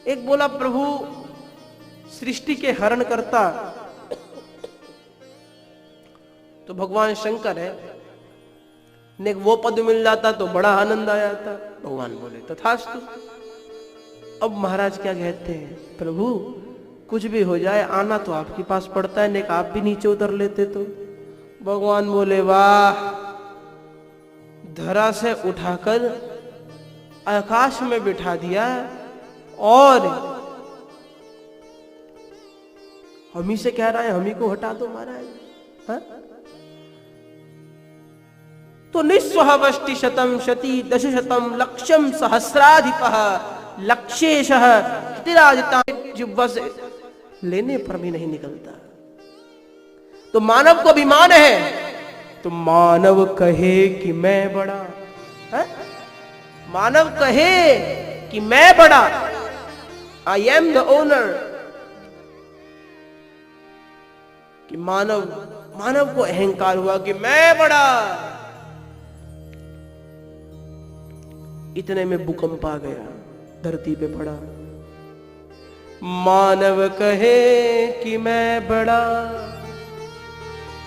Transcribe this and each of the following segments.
एक बोला प्रभु सृष्टि के हरण करता तो भगवान शंकर है, ने वो पद मिल जाता तो बड़ा आनंद आ जाता। भगवान बोले तथास्तु। अब महाराज क्या कहते हैं, प्रभु कुछ भी हो जाए आना तो आपके पास पड़ता है, नेक आप भी नीचे उतर लेते तो। भगवान बोले वाह, धरा से उठाकर आकाश में बिठा दिया और हम ही से कह रहा है हम ही को हटा दो महाराज। हाँ? तो निस्वहवष्टि शतम शती दशशतम लक्ष्यम सहस्राधिपः लक्ष्येशः स्थिराजिता जिह्वा से लेने पर भी नहीं निकलता। तो मानव को अभिमान है, तो मानव कहे कि मैं बड़ा है? मानव कहे कि मैं बड़ा, आई एम द ओनर, कि मानव को अहंकार हुआ कि मैं बड़ा। इतने में भूकंप आ गया, धरती पे पड़ा। मानव कहे कि मैं बड़ा,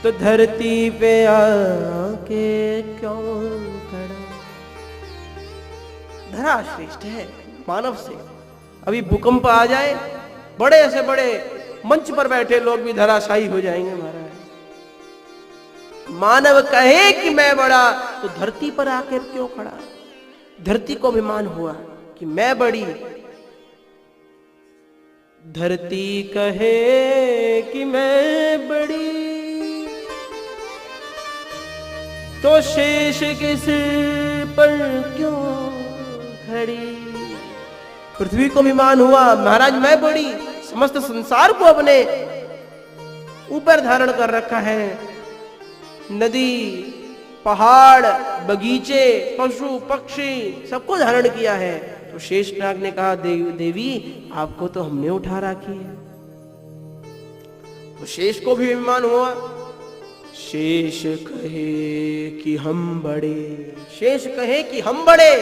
तो धरती पे आके क्यों खड़ा। धरा श्रेष्ठ है मानव से। अभी भूकंप आ जाए, बड़े से बड़े मंच पर बैठे लोग भी धराशायी हो जाएंगे महाराज। मानव कहे कि मैं बड़ा, तो धरती पर आकर क्यों खड़ा। धरती को अभिमान हुआ कि मैं बड़ी। धरती कहे कि मैं बड़ी, तो शेष के सिर पर क्यों खड़ी। पृथ्वी को अभिमान हुआ महाराज मैं बड़ी, समस्त संसार को अपने ऊपर धारण कर रखा है। नदी, पहाड़, बगीचे, पशु पक्षी सबको धारण किया है। तो शेषनाग ने कहा देवी आपको तो हमने उठा रखी है। तो शेष को भी अभिमान हुआ। शेष कहे कि हम बड़े, शेष कहे कि हम बड़े।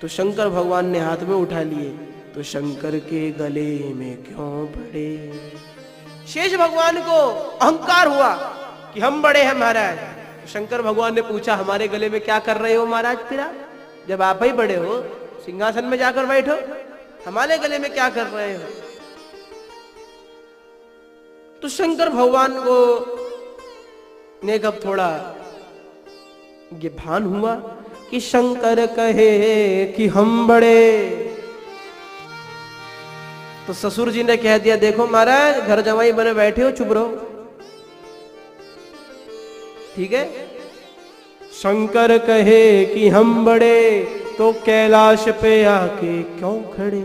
तो शंकर भगवान ने हाथ में उठा लिए, तो शंकर के गले में क्यों पड़े। शेष भगवान को अहंकार हुआ कि हम बड़े हैं महाराज। शंकर भगवान ने पूछा हमारे गले में क्या कर रहे हो महाराज तेरा, जब आप ही बड़े हो सिंहासन में जाकर बैठो, हमारे गले में क्या कर रहे हो। तो शंकर भगवान को ने कब थोड़ा ये भान हुआ कि शंकर कहे कि हम बड़े। तो ससुर जी ने कह दिया देखो महाराज घर जमाई बने बैठे हो, चुप रहो, ठीक है। शंकर कहे कि हम बड़े, तो कैलाश पे आके क्यों खड़े।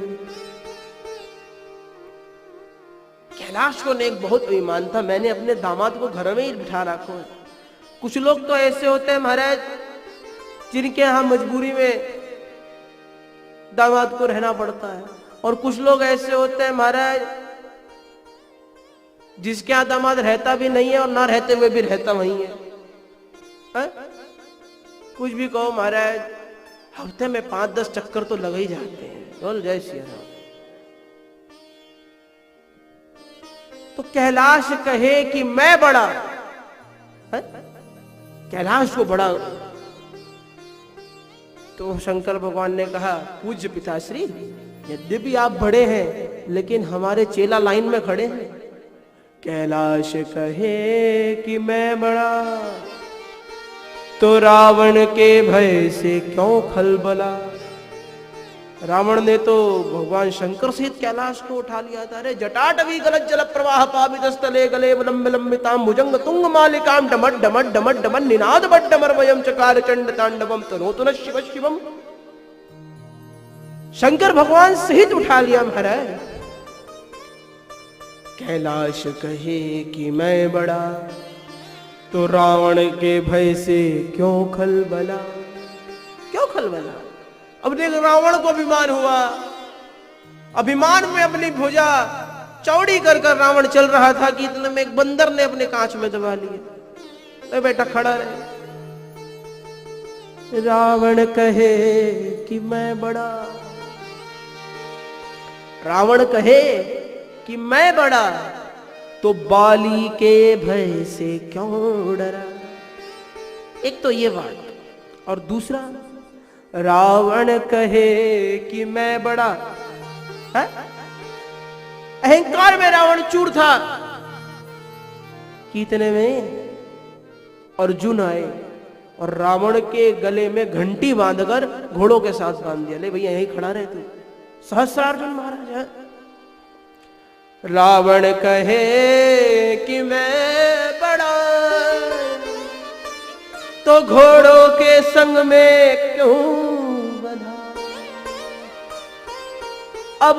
कैलाश को ने एक बहुत अभिमान था, मैंने अपने दामाद को घर में ही बिठा रखा। कुछ लोग तो ऐसे होते हैं महाराज जिनके यहां मजबूरी में दामाद को रहना पड़ता है, और कुछ लोग ऐसे होते हैं महाराज जिसके यहां दामाद रहता भी नहीं है और ना रहते हुए भी रहता वहीं है। कुछ भी कहो महाराज हफ्ते में 5-10 चक्कर तो लग ही जाते हैं। बोल जय श्री राम। तो कैलाश कहे कि मैं बड़ा है? कैलाश को बड़ा। तो शंकर भगवान ने कहा पूज्य पिताश्री यद्यपि आप बड़े हैं लेकिन हमारे चेला लाइन में खड़े हैं। कैलाश कहे कि मैं बड़ा, तो रावण के भय से क्यों खलबला। रावण ने तो भगवान शंकर सहित कैलाश को उठा लिया था। अरे जटाटवी गलत जल प्रवाह पावितस्थले गले लंब लंबिताम भुजंग तुंग मालिकाम डमट डमट डमट डमन निनाद बड्डमरमयम चकार चंड तांडवम तनोतु न शिव शिवम। शंकर भगवान सहित उठा लिया महाराज। कैलाश कहे कि मैं बड़ा, तो रावण के भय से क्यों खलबला। क्यों खलबला। अब देख रावण को अभिमान हुआ, अभिमान में अपनी भुजा चौड़ी कर कर रावण चल रहा था कि इतने में एक बंदर ने अपने कांच में दबा लिया। तो बेटा खड़ा रहे। रावण कहे कि मैं बड़ा, रावण कहे कि मैं बड़ा, तो बाली के भय से क्यों डरा। एक तो ये बात, और दूसरा रावण कहे कि मैं बड़ा है? अहंकार में रावण चूर था। कितने में अर्जुन आए और रावण के गले में घंटी बांधकर घोड़ों के साथ बांध दिया। ले भैया यहीं खड़ा रहे तू, सहस्रार्जुन महाराज है। रावण कहे कि मैं बड़ा, तो घोड़ों के संग में क्यों बंधा। अब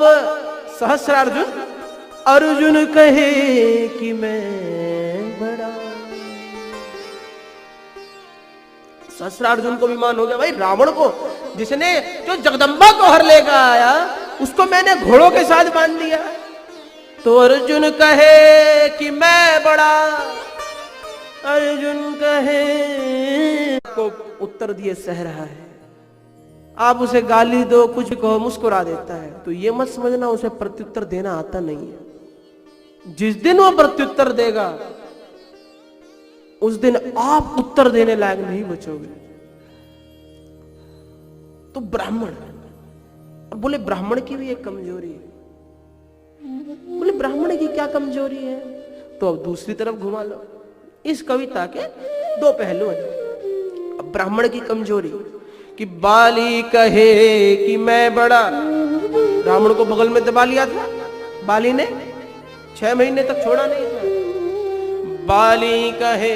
सहस्रार्जुन अर्जुन कहे कि मैं बड़ा। सहस्रार्जुन को विमान हो गया, भाई रावण को जिसने जो जगदंबा को हर लेकर आया उसको मैंने घोड़ों के साथ बांध दिया। तो अर्जुन कहे कि मैं बड़ा। अर्जुन कहे को उत्तर दिए सह रहा है। आप उसे गाली दो, कुछ कहो, मुस्कुरा देता है। तो ये मत समझना उसे प्रत्युत्तर देना आता नहीं है। जिस दिन वो प्रत्युत्तर देगा उस दिन आप उत्तर देने लायक नहीं बचोगे। तो ब्राह्मण, और बोले ब्राह्मण की भी एक कमजोरी है। बोले ब्राह्मण की क्या कमजोरी है? तो अब दूसरी तरफ घुमा लो। इस कविता के दो पहलू हैं। अब ब्राह्मण की कमजोरी कि बाली कहे कि मैं बड़ा। रावण को बगल में दबा लिया था बाली ने, 6 महीने तक छोड़ा नहीं था। बाली कहे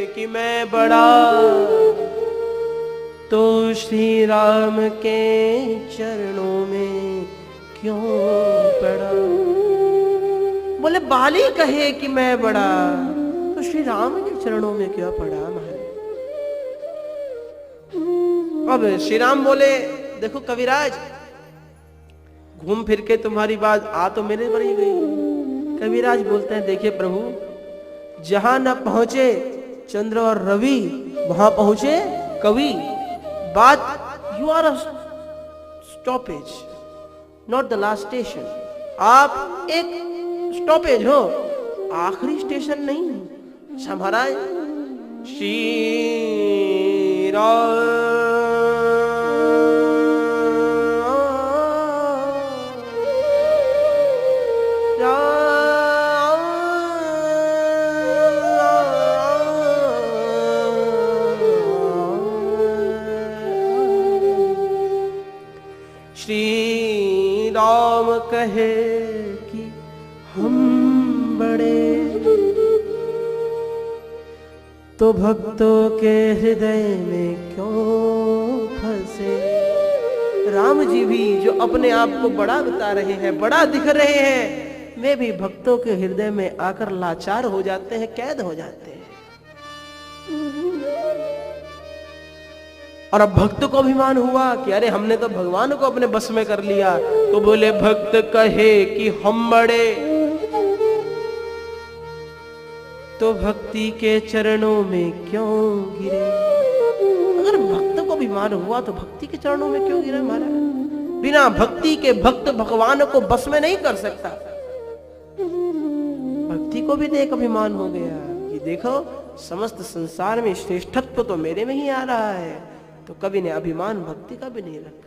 कि मैं बड़ा, तो श्री राम के चरणों में क्यों पड़ा। बोले बाली कहे कि मैं बड़ा, तो श्री राम के चरणों में क्यों पड़ा महाराज। अब श्री राम बोले देखो कविराज, घूम फिर के तुम्हारी बात आ तो मेरे पर ही गई। कविराज बोलते हैं देखिए प्रभु, जहां न पहुंचे चंद्र और रवि वहां पहुंचे कवि। But you are a stoppage, not the last station. आप एक स्टॉपेज हो, आखिरी स्टेशन नहीं। अच्छा महाराज, श्री राम श्री राम कहे कि हम बड़े, तो भक्तों के हृदय में क्यों फंसे। राम जी भी जो अपने आप को बड़ा बता रहे हैं, बड़ा दिख रहे हैं, वे भी भक्तों के हृदय में आकर लाचार हो जाते हैं, कैद हो जाते हैं। और अब भक्त को अभिमान हुआ कि अरे हमने तो भगवान को अपने बस में कर लिया। तो बोले भक्त कहे कि हम बड़े, तो भक्ति के चरणों में क्यों गिरे। अगर भक्त को अभिमान हुआ तो भक्ति के चरणों में क्यों गिरे महाराज। बिना भक्ति के भक्त भगवान को बस में नहीं कर सकता। भक्ति को भी देख अभिमान हो गया कि देखो समस्त संसार में श्रेष्ठत्व तो मेरे में ही आ रहा है। तो कवि ने अभिमान भक्ति का भी नहीं रखा।